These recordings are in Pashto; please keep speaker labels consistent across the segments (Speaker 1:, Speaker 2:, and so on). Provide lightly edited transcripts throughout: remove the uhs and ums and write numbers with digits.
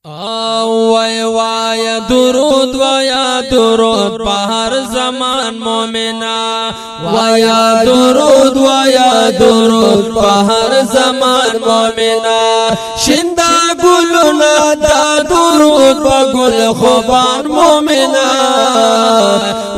Speaker 1: وای وای درود وای درود په هر زمان مومنا وای درود وای درود په هر زمان مومنا شندا ګلونه دا درود په ګل خوبان مومنا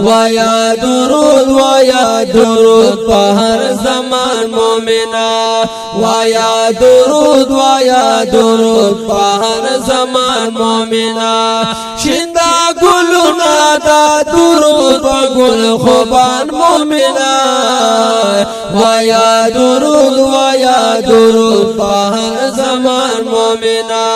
Speaker 1: وای درود وای درود په هر زمان مومنا وای درود وای درود په هر زمان مومنا شندا ګلونه دا درود په ګل خوبان مومنا وای درود وای درود په هر زمان مومنا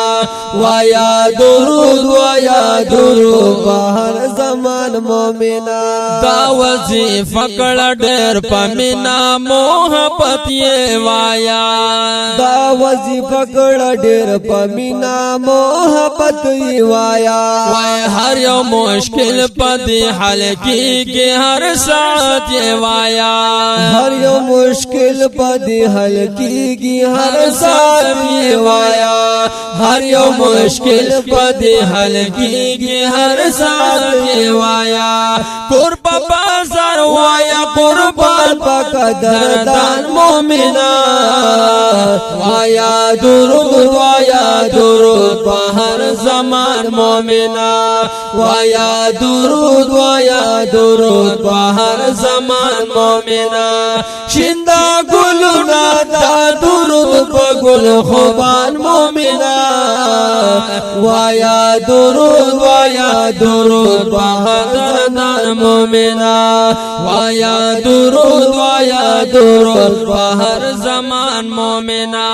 Speaker 1: وای درود وای درود په هر زمان مومنا دا وظیفه کړه ډېر پمینا محبت یې وایا
Speaker 2: دا وظیفه کړه ډېر پمینا محبت یې وایا
Speaker 1: وای هر یو مشکل پدې حل کېږي هر ساعت یې وایا
Speaker 2: هر یو مشکل پدې حل کېږي هر ساعت یې وایا
Speaker 1: هر یو مشکل پدې حل کېږي هر ساعت یې وایا قرب بازار وایا قربان
Speaker 2: پاک دردان
Speaker 1: مومنا وایا درود وایا درود په هر زمان مومنا وایا درود وایا درود په هر زمان مومنا شندا ګلونه دا درود په ګل خوبان مومنا وایا درود وایا درود په هر زمان مومنا وایا درود وایا درود په هر زمان مومنا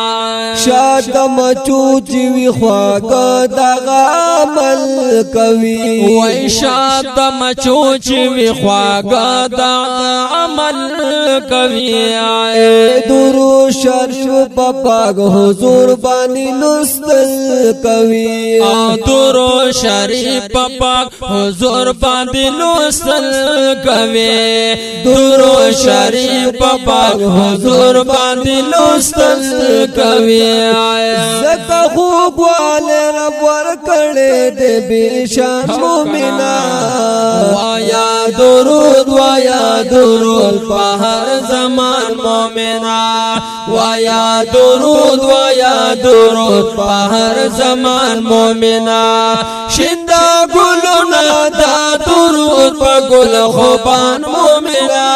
Speaker 2: شاد مچوچ وی خواګه دغه عمل کوي
Speaker 1: وای شاد مچوچ وی خواګه دا عمل کوي
Speaker 2: درو شریف په پاک حضور باندې لستل کوي
Speaker 1: درو شریف په پاک حضور باندې لستل کوي درو شریف په پاک حضور باندې لستل کوي
Speaker 2: زکه خوب والے رب ورکړې دې بشان مومنا
Speaker 1: وایا درود وایا درود په هر زمان مومنا وایا درود وایا درود په هر زمان مومنا شندا ګلونه دا درود په ګل خوبان مومنا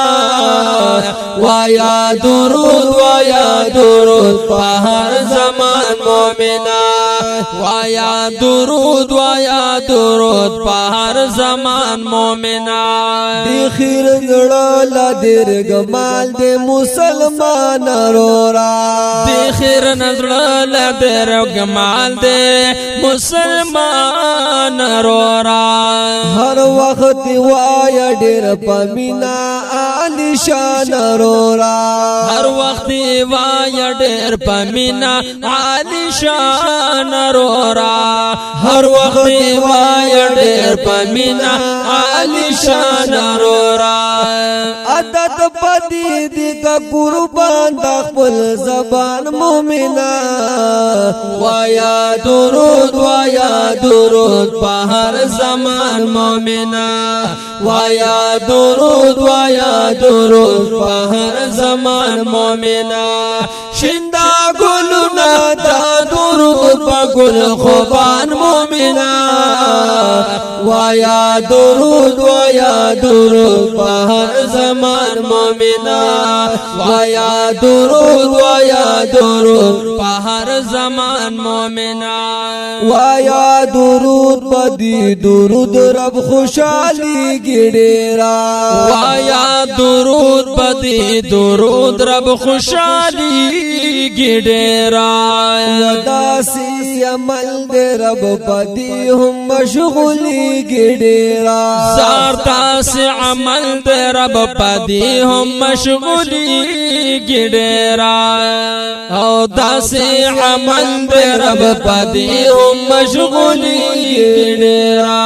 Speaker 1: وایا درود وایا درود په هر زمان مومنا وایا درود وایا درود په هر زمان مومنا
Speaker 2: دی خیر زړه لا دیر گمال دے مسلمان رورا
Speaker 1: دی خیر نظر لا دیر گمال دے مسلمان رورا
Speaker 2: ہر وقت وایا ډیر پمینا علی شان رورا
Speaker 1: هر وخت وایا ډیر پمینا علی شان رورا هر وخت وایا ډیر پمینا علی شان رورا
Speaker 2: عادت پدی دی کا قربان د خپل زبان مومنا
Speaker 1: وایا درود وایا درود په هر زمان مومنا وایا درود وایا درود په هر زمان مومنا شندا ګلونه دا درود په ګل خوبان مومنا وایا درود وایا درود په هر زمان مومنا وایا درود وایا درود په هر زمان مومنا
Speaker 2: وایا درود پدی درود رب خوشحالی ګډیرا
Speaker 1: وایا درود پدی درود رب خوشحالی ګډیرا
Speaker 2: وداسی عمل دے رب پدی هم مشغولی ګډیرا
Speaker 1: زار تاس عمل دے رب پدی هم مشغولی ګډیرا او داس عمل دے رب پدی هم مشغولی ګډیرا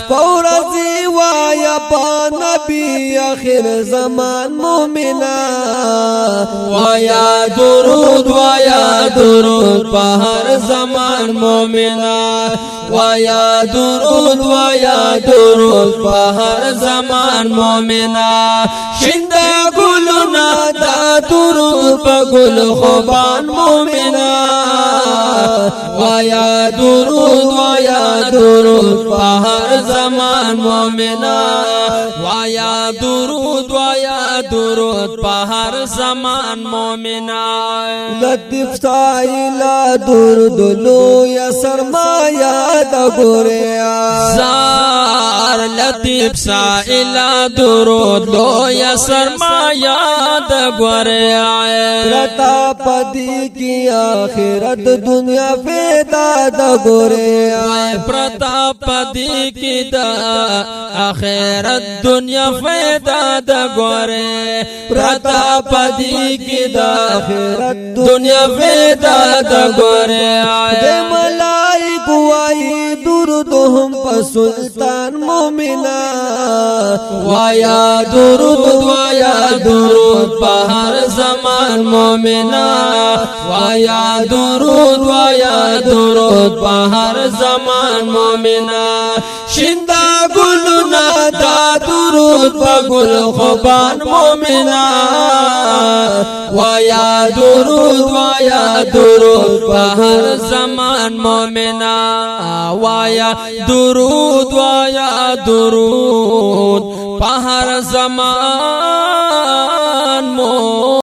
Speaker 2: پورزی وایا پانا نبی آخر زمان مومنا
Speaker 1: وایا درود وایا درود په هر زمان مومنا وایا درود وایا درود په هر زمان مومنا شنده ګلونه دا درود په ګل خوبان مومنا وایا درود په هر زمان مومنا وایا درود په هر زمان مومنا
Speaker 2: لطف سائلا درود لو یا سرمایا دا ګوریا
Speaker 1: زار لطیف سائلا درود لو یا سرمایا دا ګوریا
Speaker 2: پرتا پدی کی آخرت دنیا فیدا دا ګوریا
Speaker 1: پرتا پدی کی دا آخرت دنیا فیدا دا ګوریا پرتا پدی کی دا
Speaker 2: آخرت
Speaker 1: دنیا فیدا دا ګوریا
Speaker 2: دے ملائک وائی درود ہم پا سلطان مومنا
Speaker 1: وایا درود په هر زمان مومنا وایا درود په هر زمان مومنا شندا ګلونه دا درود په ګل خوبان مومنا وایا درود په هر زمان مومنا وایا درود په هر زمان